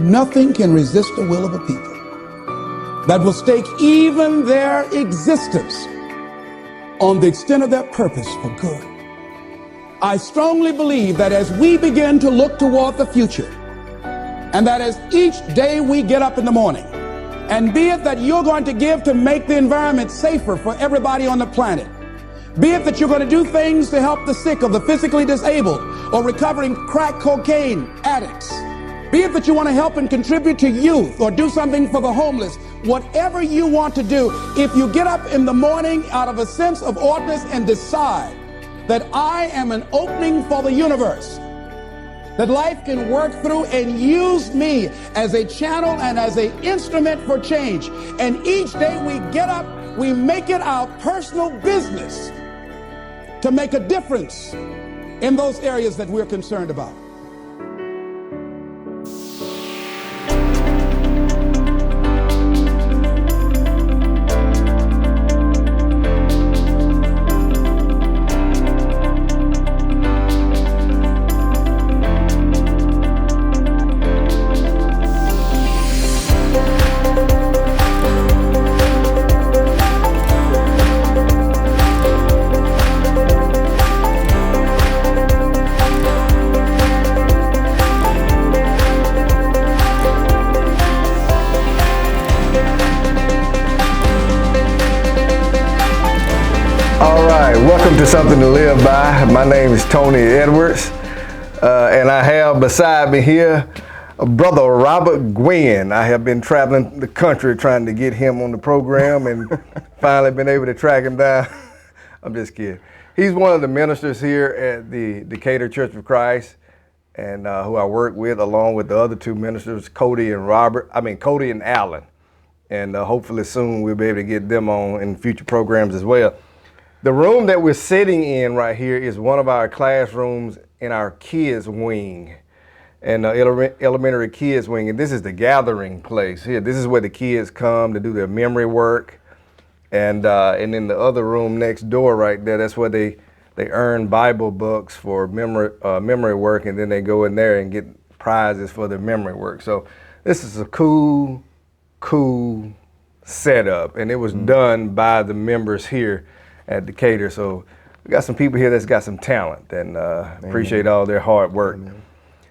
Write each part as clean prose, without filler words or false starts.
Nothing can resist the will of a people that will stake even their existence on the extent of their purpose for good. I strongly believe that as we begin to look toward the future, and that as each day we get up in the morning, and be it that you're going to give to make the environment safer for everybody on the planet, be it that you're going to do things to help the sick or the physically disabled or recovering crack cocaine addicts, be it that you want to help and contribute to youth or do something for the homeless, whatever you want to do, if you get up in the morning out of a sense of ordinance and decide that I am an opening for the universe, that life can work through and use me as a channel and as an instrument for change. And each day we get up, we make it our personal business to make a difference in those areas that we're concerned about. Welcome to Something to Live By. My name is Tony Edwards, and I have beside me here Brother Robert Gwynn. I have been traveling the country trying to get him on the program and finally been able to track him down. I'm just kidding. He's one of the ministers here at the Decatur Church of Christ, and who I work with along with the other two ministers, Cody and Alan. And hopefully soon we'll be able to get them on in future programs as well. The room that we're sitting in right here is one of our classrooms in our kids wing, and elementary kids wing. And this is the gathering place here. This is where the kids come to do their memory work. And in the other room next door right there, that's where they earn Bible books for memory work, and then they go in there and get prizes for their memory work. So this is a cool setup, and it was done by the members here at Decatur. So we got some people here that's got some talent, and appreciate all their hard work. Amen.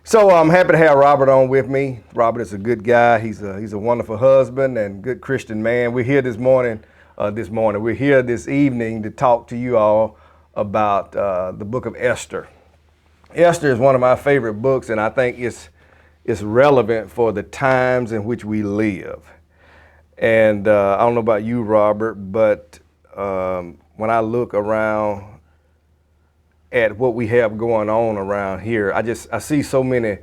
So I'm happy to have Robert on with me. Robert is a good guy. He's a wonderful husband and good Christian man. We're here this evening to talk to you all about the book of Esther. Esther is one of my favorite books, and I think it's relevant for the times in which we live. And I don't know about you, Robert, but when I look around at what we have going on around here, I see so many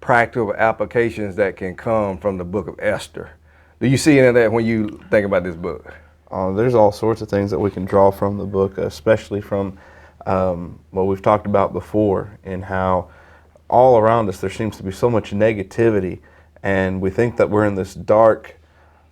practical applications that can come from the book of Esther. Do you see any of that when you think about this book? There's all sorts of things that we can draw from the book, especially from what we've talked about before, and how all around us there seems to be so much negativity, and we think that we're in this dark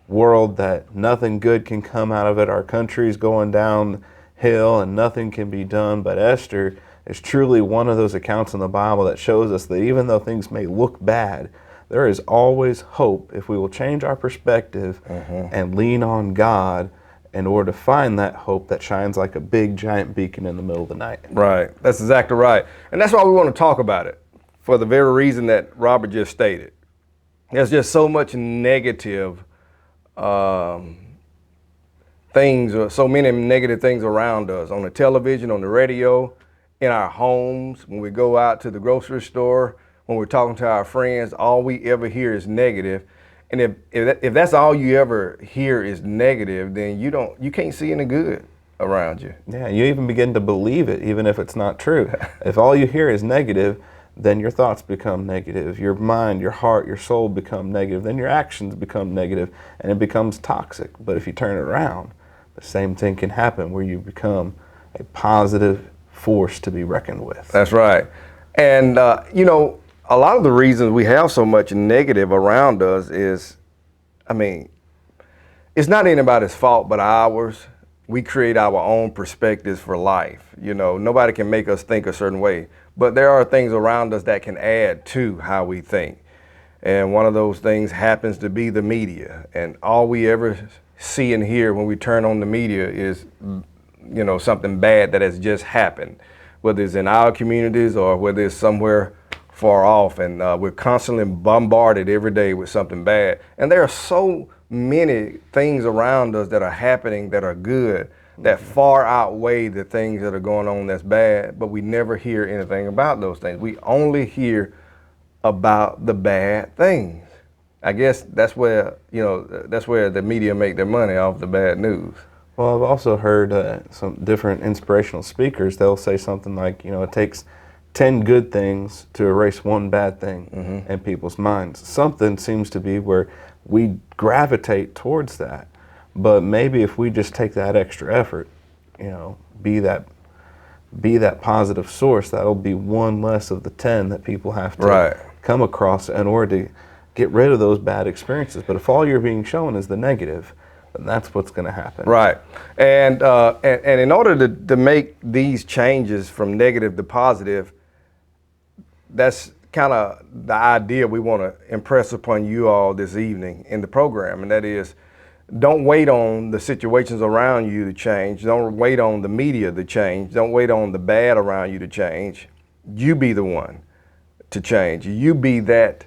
world that nothing good can come out of it. Our country's going downhill and nothing can be done. But Esther is truly one of those accounts in the Bible that shows us that even though things may look bad, there is always hope if we will change our perspective and lean on God in order to find that hope that shines like a big giant beacon in the middle of the night. Right, that's exactly right. And that's why we want to talk about it, for the very reason that Robert just stated. There's just so much negative things, so many negative things around us, on the television, on the radio, in our homes, when we go out to the grocery store, when we're talking to our friends, all we ever hear is negative. And if that's all you ever hear is negative, then you can't see any good around you. Yeah, you even begin to believe it, even if it's not true. If all you hear is negative, then your thoughts become negative, your mind, your heart, your soul become negative, then your actions become negative, and it becomes toxic. But if you turn it around, the same thing can happen, where you become a positive force to be reckoned with. That's right. And a lot of the reasons we have so much negative around us is, it's not anybody's fault but ours. We create our own perspectives for life. Nobody can make us think a certain way, but there are things around us that can add to how we think. And one of those things happens to be the media. And all we ever see and hear when we turn on the media is, something bad that has just happened, whether it's in our communities or whether it's somewhere far off. And we're constantly bombarded every day with something bad. And there are so many things around us that are happening that are good, that far outweigh the things that are going on that's bad, but we never hear anything about those things. We only hear about the bad things. I guess that's where the media make their money, off the bad news. Well, I've also heard some different inspirational speakers. They'll say something like, it takes 10 good things to erase one bad thing in people's minds. Something seems to be where we gravitate towards that. But maybe if we just take that extra effort, be that positive source, that'll be one less of the 10 that people have to come across in order to get rid of those bad experiences. But if all you're being shown is the negative, then that's what's going to happen. Right. And in order to make these changes from negative to positive, that's kind of the idea we want to impress upon you all this evening in the program. And that is, don't wait on the situations around you to change. Don't wait on the media to change. Don't wait on the bad around you to change. You be the one to change. You be that.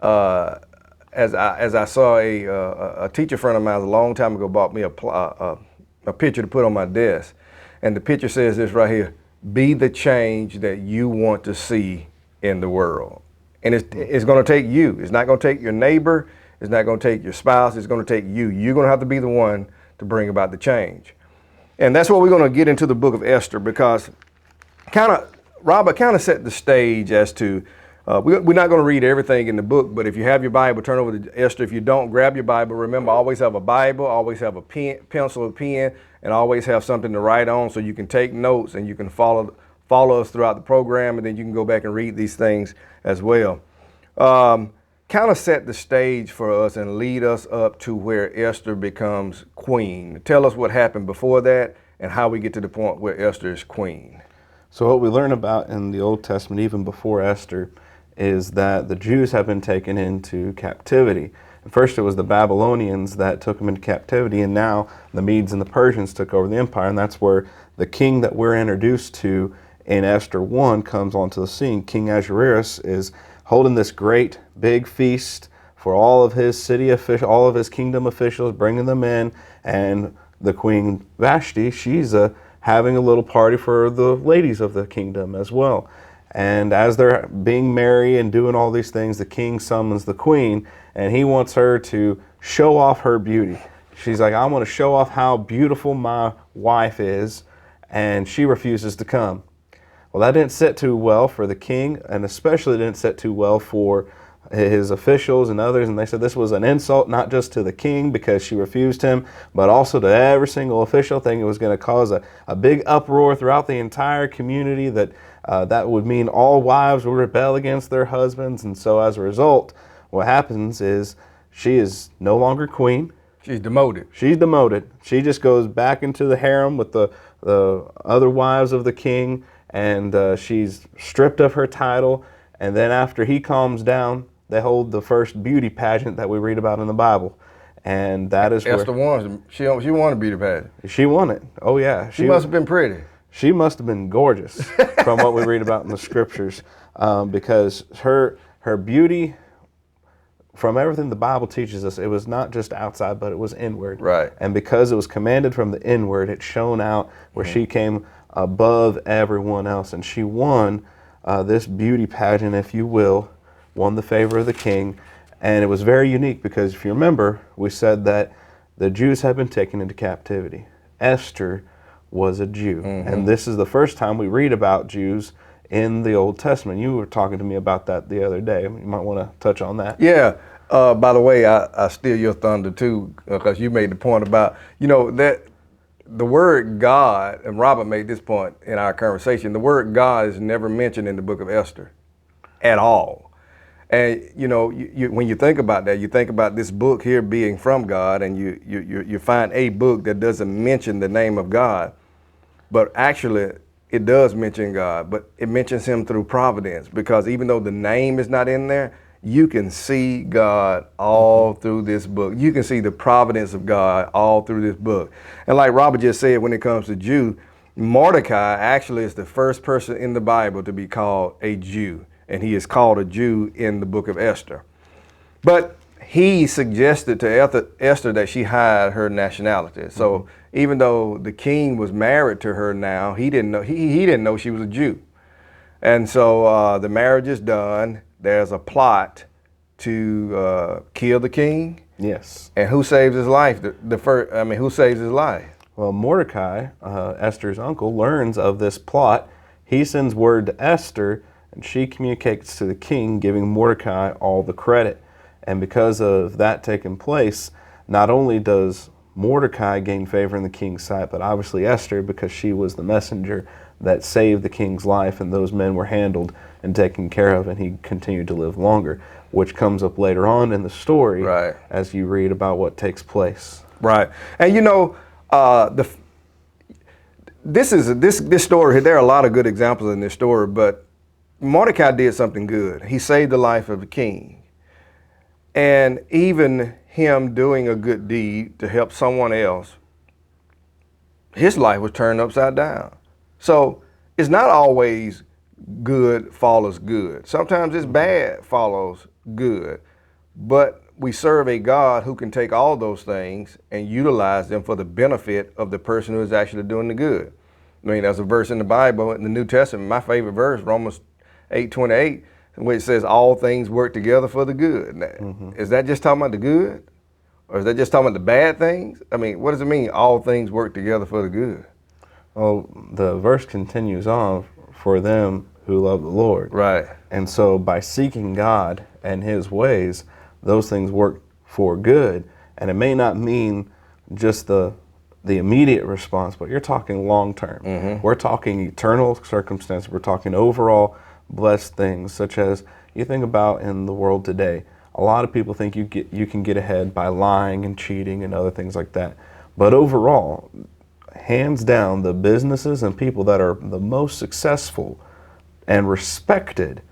As I saw a teacher friend of mine a long time ago bought me a picture to put on my desk, and the picture says this right here: be the change that you want to see in the world. And it's going to take you. It's not going to take your neighbor. It's not going to take your spouse. It's going to take you. You're going to have to be the one to bring about the change. And that's what we're going to get into the book of Esther, because Robert kind of set the stage as to, we're not going to read everything in the book, but if you have your Bible, turn over to Esther. If you don't, grab your Bible. Remember, always have a Bible, always have a pen, pencil, a pen, and always have something to write on so you can take notes and you can follow us throughout the program, and then you can go back and read these things as well. Kind of set the stage for us and lead us up to where Esther becomes queen. Tell us what happened before that and how we get to the point where Esther is queen. So what we learn about in the Old Testament, even before Esther, is that the Jews have been taken into captivity. And first it was the Babylonians that took them into captivity, and now the Medes and the Persians took over the empire, and that's where the king that we're introduced to in Esther 1 comes onto the scene. King Ahasuerus is holding this great big feast for all of his city officials, all of his kingdom officials, bringing them in, and the Queen Vashti, she's having a little party for the ladies of the kingdom as well. And as they're being merry and doing all these things, the king summons the queen, and he wants her to show off her beauty. She's like, I want to show off how beautiful my wife is, and she refuses to come. Well, that didn't sit too well for the king, and especially didn't sit too well for his officials and others, and they said this was an insult not just to the king because she refused him, but also to every single official thing. It was going to cause a big uproar throughout the entire community, that would mean all wives would rebel against their husbands. And so as a result, what happens is she is no longer queen. She's demoted. She's demoted. She just goes back into the harem with the other wives of the king, and she's stripped of her title. And then after he calms down, they hold the first beauty pageant that we read about in the Bible. And that is Esther won. She won a beauty pageant. She won it. Oh yeah. She must have been pretty. She must have been gorgeous from what we read about in the scriptures, because her beauty, from everything the Bible teaches us, it was not just outside, but it was inward. Right. And because it was commanded from the inward, it shone out where she came above everyone else. And she won this beauty pageant, if you will, won the favor of the king. And it was very unique because, if you remember, we said that the Jews had been taken into captivity. Esther was a Jew. And this is the first time we read about Jews in the Old Testament. You were talking to me about that the other day. You might want to touch on that. Yeah. By the way, I steal your thunder too, because you made the point about, that the word God, and Robert made this point in our conversation, the word God is never mentioned in the book of Esther at all. And, when you think about that, you think about this book here being from God, and you find a book that doesn't mention the name of God. But actually, it does mention God, but it mentions him through providence, because even though the name is not in there, you can see God all through this book. You can see the providence of God all through this book. And like Robert just said, when it comes to Jew, Mordecai actually is the first person in the Bible to be called a Jew. And he is called a Jew in the book of Esther. But he suggested to Esther that she hide her nationality. So even though the king was married to her now, he didn't know he didn't know she was a Jew. And so the marriage is done. There's a plot to kill the king. Yes. And who saves his life? Who saves his life? Well, Mordecai, Esther's uncle, learns of this plot. He sends word to Esther, and she communicates to the king, giving Mordecai all the credit. And because of that taking place, not only does Mordecai gain favor in the king's sight, but obviously Esther, because she was the messenger that saved the king's life, and those men were handled and taken care of, and he continued to live longer, which comes up later on in the story, right, as you read about what takes place. Right. And you know, this story, there are a lot of good examples in this story, but Mordecai did something good. He saved the life of the king. And even him doing a good deed to help someone else, his life was turned upside down. So it's not always good follows good. Sometimes it's bad follows good. But we serve a God who can take all those things and utilize them for the benefit of the person who is actually doing the good. I mean, there's a verse in the Bible, in the New Testament, my favorite verse, Romans 8:28, where it says all things work together for the good. Is that just talking about the good? Or is that just talking about the bad things? I mean, what does it mean, all things work together for the good? Well, the verse continues on, for them who love the Lord. Right. And so by seeking God and his ways, those things work for good. And it may not mean just the immediate response, but you're talking long term. We're talking eternal circumstances. We're talking overall blessed things, such as you think about in the world today. A lot of people think you can get ahead by lying and cheating and other things like that. But overall, hands down, the businesses and people that are the most successful and respected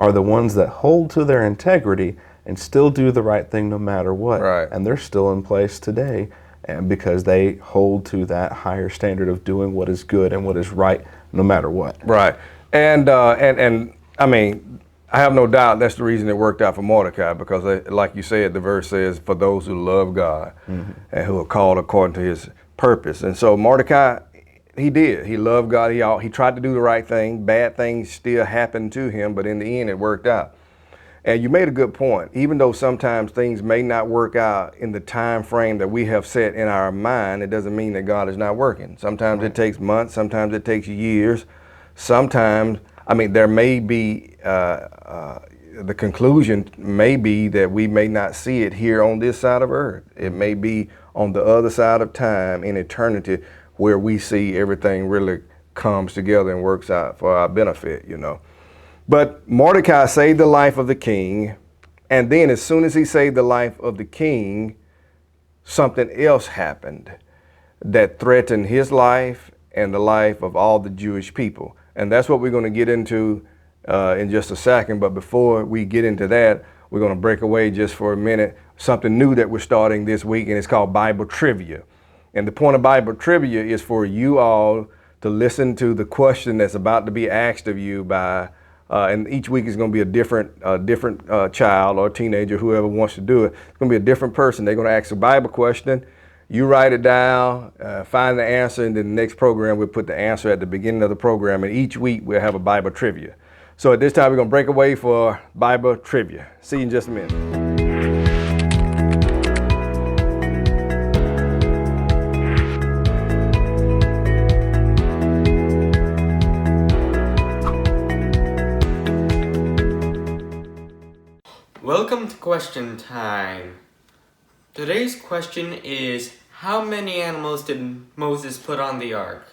are the ones that hold to their integrity and still do the right thing no matter what. Right. And they're still in place today, and because they hold to that higher standard of doing what is good and what is right no matter what. Right. And I mean, I have no doubt that's the reason it worked out for Mordecai, because like you said, the verse says, for those who love God and who are called according to his purpose. And so Mordecai, he did. He loved God. He tried to do the right thing. Bad things still happened to him, but in the end, it worked out. And you made a good point. Even though sometimes things may not work out in the time frame that we have set in our mind, it doesn't mean that God is not working. Sometimes it takes months. Sometimes it takes years. Sometimes, I mean, there may be, the conclusion may be that we may not see it here on this side of earth. It may be on the other side of time in eternity, where we see everything really comes together and works out for our benefit, you know. But Mordecai saved the life of the king, and then as soon as he saved the life of the king, something else happened that threatened his life and the life of all the Jewish people. And that's what we're going to get into in just a second. But before we get into that, we're going to break away just for a minute. Something new that we're starting this week, and it's called Bible Trivia. And the point of Bible Trivia is for you all to listen to the question that's about to be asked of you by, and each week is going to be a different child or teenager, whoever wants to do it. It's going to be a different person. They're going to ask a Bible question. You write it down, find the answer, and then the next program we'll put the answer at the beginning of the program. And each week we'll have a Bible Trivia. So at this time we're going to break away for Bible Trivia. See you in just a minute. Welcome to question time. Today's question is, how many animals did Moses put on the ark?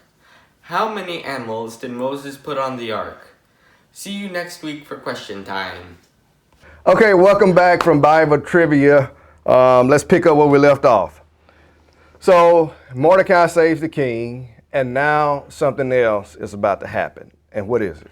How many animals did Moses put on the ark? See you next week for question time. Okay, welcome back from Bible Trivia. Let's pick up where we left off. So Mordecai saves the king, and now something else is about to happen. And what is it?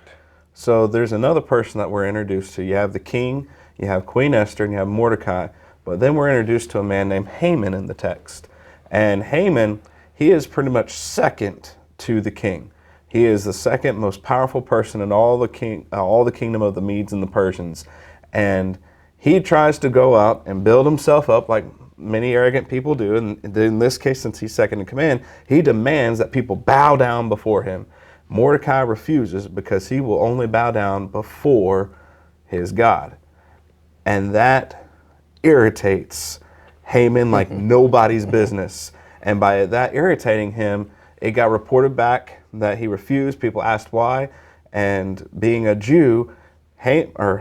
So there's another person that we're introduced to. You have the king, you have Queen Esther, and you have Mordecai. But then we're introduced to a man named Haman in the text. And Haman, he is pretty much second to the king. He is the second most powerful person in all the kingdom of the Medes and the Persians. And he tries to go out and build himself up like many arrogant people do. And in this case, since he's second in command, he demands that people bow down before him. Mordecai refuses because he will only bow down before his God. And that irritates Haman like nobody's business. And by that irritating him, it got reported back that he refused. People asked why. And being a Jew,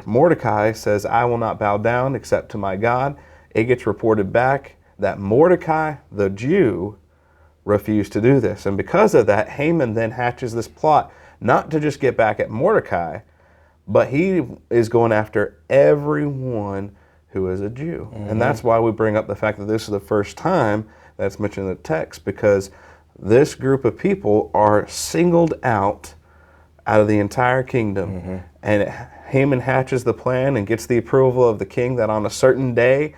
Mordecai says, I will not bow down except to my God. It gets reported back that Mordecai, the Jew, refused to do this. And because of that, Haman then hatches this plot, not to just get back at Mordecai, but he is going after everyone who is a Jew. And that's why we bring up the fact that this is the first time that's mentioned in the text, because this group of people are singled out of the entire kingdom. And Haman hatches the plan and gets the approval of the king that on a certain day,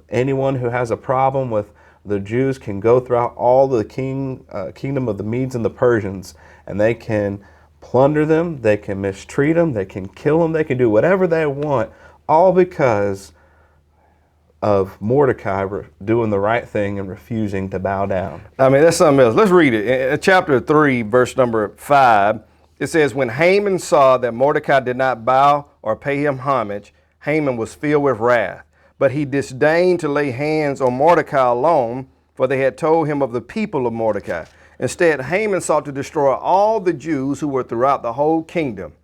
anyone who has a problem with the Jews can go throughout all the kingdom of the Medes and the Persians, and they can plunder them, they can mistreat them, they can kill them, they can do whatever they want, all because of Mordecai doing the right thing and refusing to bow down. I mean, that's something else. Let's read it. In chapter 3, verse number 5, it says, when Haman saw that Mordecai did not bow or pay him homage, Haman was filled with wrath. But he disdained to lay hands on Mordecai alone, for they had told him of the people of Mordecai. Instead, Haman sought to destroy all the Jews who were throughout the whole kingdom.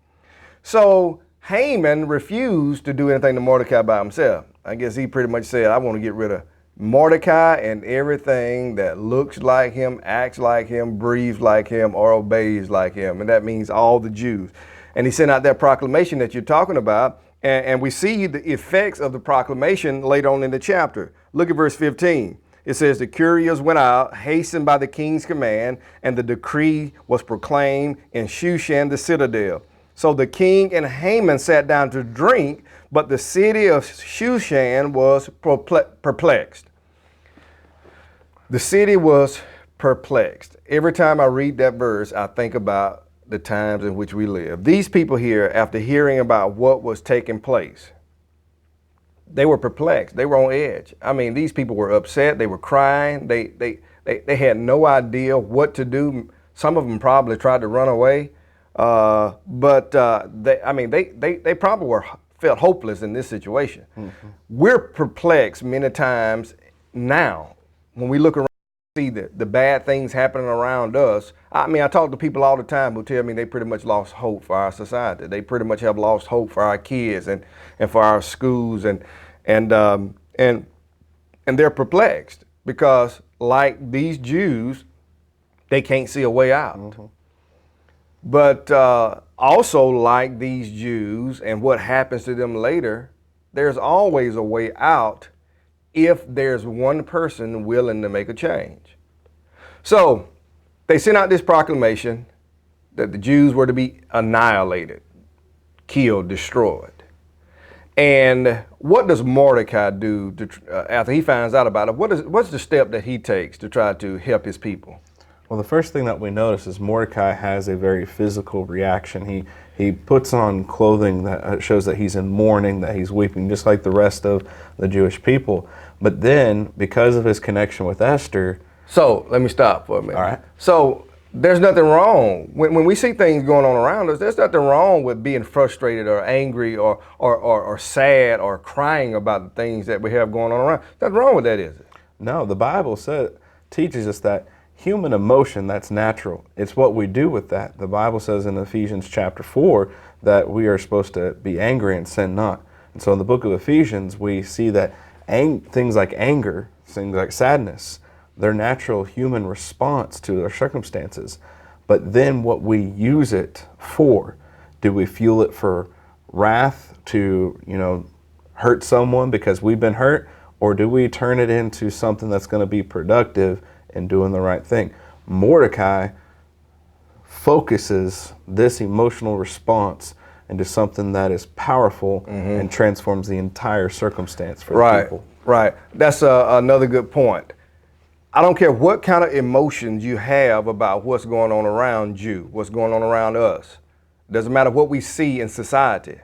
So Haman refused to do anything to Mordecai by himself. I guess he pretty much said, I want to get rid of Mordecai and everything that looks like him, acts like him, breathes like him, or obeys like him. And that means all the Jews. And he sent out that proclamation that you're talking about. And we see the effects of the proclamation later on in the chapter. Look at verse 15. It says, the couriers went out, hastened by the king's command, and the decree was proclaimed in Shushan the citadel. So the king and Haman sat down to drink, but the city of Shushan was perplexed. The city was perplexed. Every time I read that verse, I think about the times in which we live. These people here, after hearing about what was taking place, they were perplexed. They were on edge. I mean, these people were upset. They were crying. They had no idea what to do. Some of them probably tried to run away. But they probably felt hopeless in this situation. We're perplexed many times now when we look around and see the bad things happening around us. I mean, I talk to people all the time who tell me they pretty much lost hope for our society. They pretty much have lost hope for our kids and for our schools and they're perplexed because, like these Jews, they can't see a way out. But also, like these Jews and what happens to them later, there's always a way out if there's one person willing to make a change. So they sent out this proclamation that the Jews were to be annihilated, killed, destroyed. And what does Mordecai do after he finds out about it? What's the step that he takes to try to help his people? Well, the first thing that we notice is Mordecai has a very physical reaction. He puts on clothing that shows that he's in mourning, that he's weeping, just like the rest of the Jewish people. But then, because of his connection with Esther... So, let me stop for a minute. All right. So, there's nothing wrong. When we see things going on around us, there's nothing wrong with being frustrated or angry or sad or crying about the things that we have going on around. Nothing wrong with that, is it? No, the Bible teaches us that human emotion, that's natural. It's what we do with that. The Bible says in Ephesians chapter 4 that we are supposed to be angry and sin not. And so in the book of Ephesians, we see that things like anger, things like sadness, they're natural human response to their circumstances. But then what we use it for, do we fuel it for wrath to, hurt someone because we've been hurt? Or do we turn it into something that's going to be productive and doing the right thing? Mordecai focuses this emotional response into something that is powerful and transforms the entire circumstance for the Right, people. right. That's another good point. I don't care what kind of emotions you have about what's going on around you, what's going on around us. Doesn't matter what we see in society.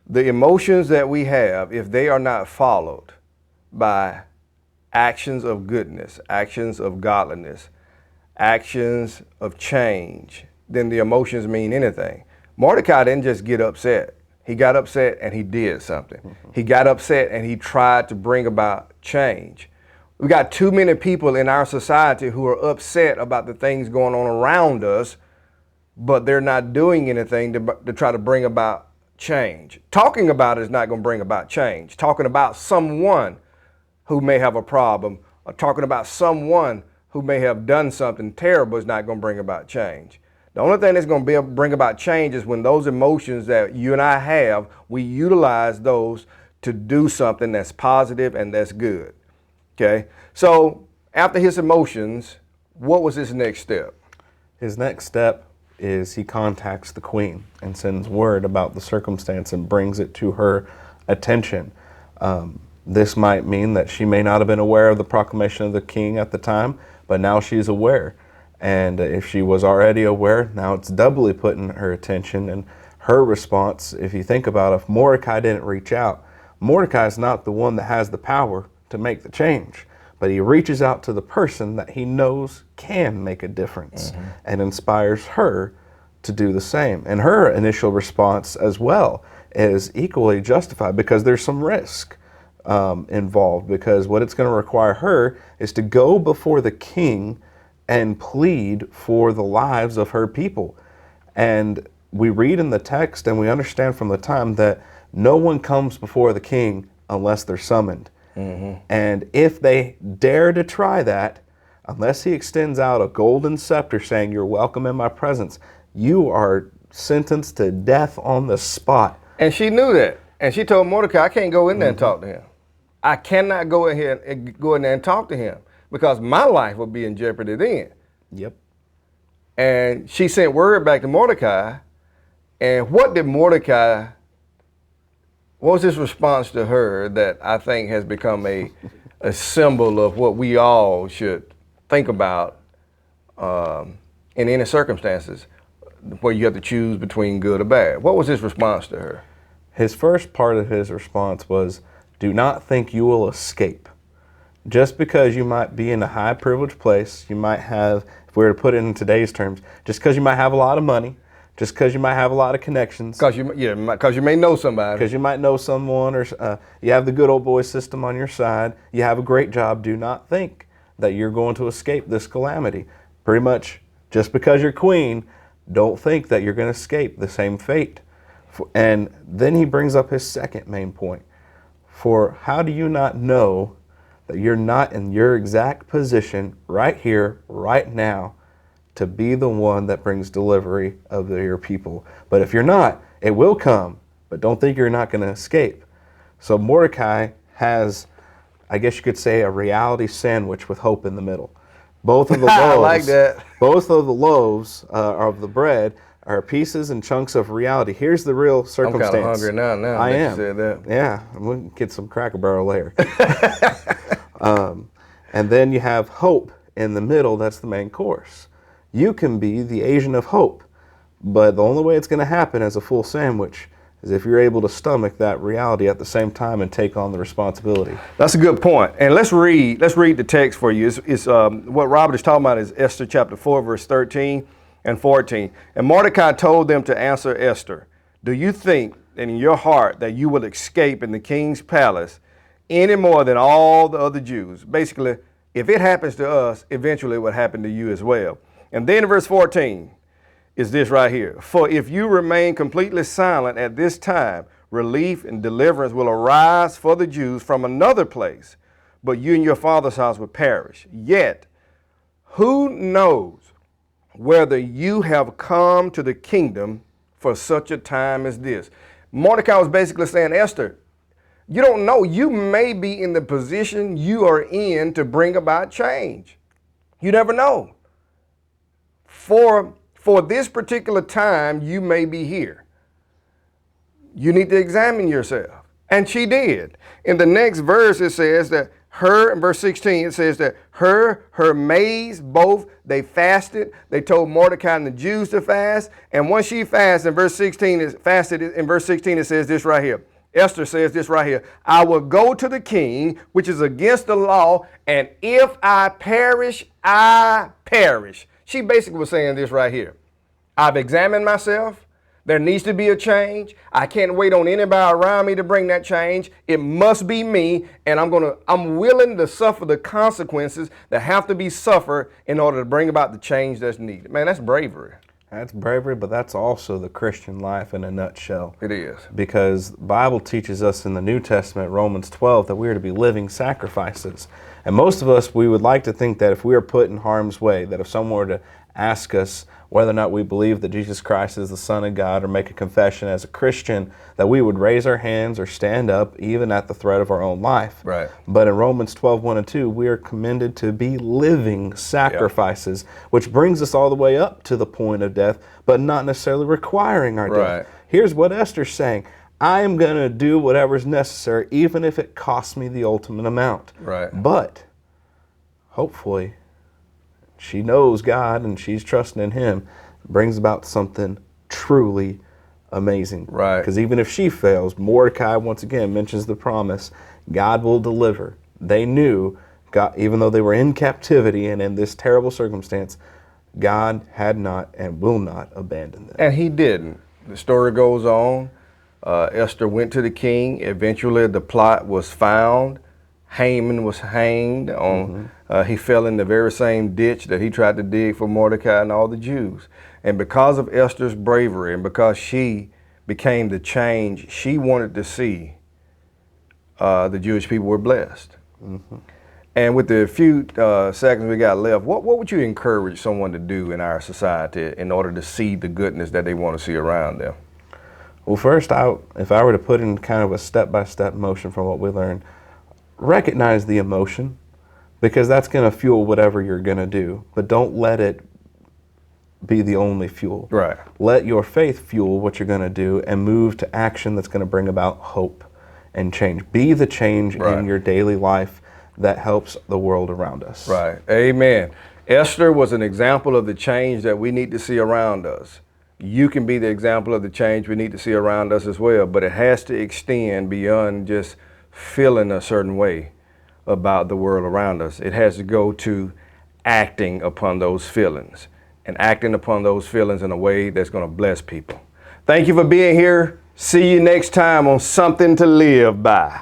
The emotions that we have, if they are not followed by actions of goodness, actions of godliness, actions of change, then the emotions mean anything. Mordecai didn't just get upset. He got upset and he did something. He got upset and he tried to bring about change. We got too many people in our society who are upset about the things going on around us, but they're not doing anything to try to bring about change. Talking about it is not going to bring about change. Talking about someone who may have a problem or talking about someone who may have done something terrible is not going to bring about change. The only thing that's going to bring about change is when those emotions that you and I have, we utilize those to do something that's positive and that's good. Okay, so after his emotions, what was his next step? His next step is he contacts the queen and sends word about the circumstance and brings it to her attention. This might mean that she may not have been aware of the proclamation of the king at the time, but now she's aware. And if she was already aware, now it's doubly put in her attention. And her response, if you think about it, if Mordecai didn't reach out, Mordecai is not the one that has the power to make the change, but he reaches out to the person that he knows can make a difference and inspires her to do the same. And her initial response as well is equally justified because there's some risk involved, because what it's going to require her is to go before the king and plead for the lives of her people. And we read in the text and we understand from the time that no one comes before the king unless they're summoned. And if they dare to try that, unless he extends out a golden scepter saying, "You're welcome in my presence," you are sentenced to death on the spot. And she knew that. And she told Mordecai, I can't go in there and talk to him. I cannot go in here and go in there and talk to him because my life will be in jeopardy then. Yep. And she sent word back to Mordecai. And what did Mordecai, what was his response to her that I think has become a symbol of what we all should think about in any circumstances where you have to choose between good or bad? What was his response to her? His first part of his response was, "Do not think you will escape." Just because you might be in a high privileged place, you might have, if we were to put it in today's terms, just because you might have a lot of money, just because you might have a lot of connections. Because you may know somebody. Because you might know someone, or you have the good old boy system on your side, you have a great job, do not think that you're going to escape this calamity. Pretty much, just because you're queen, don't think that you're going to escape the same fate. And then he brings up his second main point. For how do you not know that you're not in your exact position right here, right now, to be the one that brings delivery of your people? But if you're not, it will come, but don't think you're not going to escape. So Mordecai has, I guess you could say, a reality sandwich with hope in the middle. Both of the loaves, I like that. Both of the loaves of the bread are pieces and chunks of reality. Here's the real circumstance. I'm kind of hungry now. I am. You said that. Yeah, we'll get some Cracker Barrel later. And then you have hope in the middle. That's the main course. You can be the agent of hope, but the only way it's going to happen as a full sandwich is if you're able to stomach that reality at the same time and take on the responsibility. That's a good point. And let's read the text for you. It's what Robert is talking about is Esther chapter 4, verse 13 and 14. And Mordecai told them to answer Esther, "Do you think that in your heart that you will escape in the king's palace any more than all the other Jews?" Basically, if it happens to us, eventually it will happen to you as well. And then in verse 14 is this right here. "For if you remain completely silent at this time, relief and deliverance will arise for the Jews from another place, but you and your father's house will perish. Yet, who knows whether you have come to the kingdom for such a time as this?" Mordecai was basically saying, Esther, you don't know. You may be in the position you are in to bring about change. You never know. For this particular time, you may be here. You need to examine yourself. And she did. In the next verse, it says that in verse 16, it says that her maids, both, they fasted. They told Mordecai and the Jews to fast. And once she fasted, in verse 16, it says this right here. Esther says this right here. I will go to the king, which is against the law, and if I perish, I perish. She basically was saying this right here. I've examined myself. There needs to be a change. I can't wait on anybody around me to bring that change. It must be me, and I'm willing to suffer the consequences that have to be suffered in order to bring about the change that's needed. Man, that's bravery. That's bravery, but that's also the Christian life in a nutshell. It is. Because the Bible teaches us in the New Testament, Romans 12, that we are to be living sacrifices. And most of us, we would like to think that if we are put in harm's way, that if someone were to ask us whether or not we believe that Jesus Christ is the Son of God or make a confession as a Christian, that we would raise our hands or stand up even at the threat of our own life. Right. But in Romans 12, 1 and 2, we are commended to be living sacrifices, which brings us all the way up to the point of death, but not necessarily requiring our death. Here's what Esther's saying. I am going to do whatever's necessary, even if it costs me the ultimate amount. Right. But hopefully, she knows God and she's trusting in Him, brings about something truly amazing. Right. Because even if she fails, Mordecai once again mentions the promise, God will deliver. They knew, God, even though they were in captivity and in this terrible circumstance, God had not and will not abandon them. And He didn't. The story goes on. Esther went to the king. Eventually, the plot was found. Haman was hanged. He fell in the very same ditch that he tried to dig for Mordecai and all the Jews. And because of Esther's bravery and because she became the change she wanted to see, the Jewish people were blessed. And with the few seconds we got left, what would you encourage someone to do in our society in order to see the goodness that they want to see around them? Well, first, if I were to put in kind of a step-by-step motion from what we learned, recognize the emotion, because that's going to fuel whatever you're going to do, but don't let it be the only fuel. Right. Let your faith fuel what you're going to do and move to action that's going to bring about hope and change. Be the change in your daily life that helps the world around us. Right. Amen. Esther was an example of the change that we need to see around us. You can be the example of the change we need to see around us as well, but it has to extend beyond just feeling a certain way about the world around us. It has to go to acting upon those feelings and acting upon those feelings in a way that's going to bless people. Thank you for being here. See you next time on Something to Live By.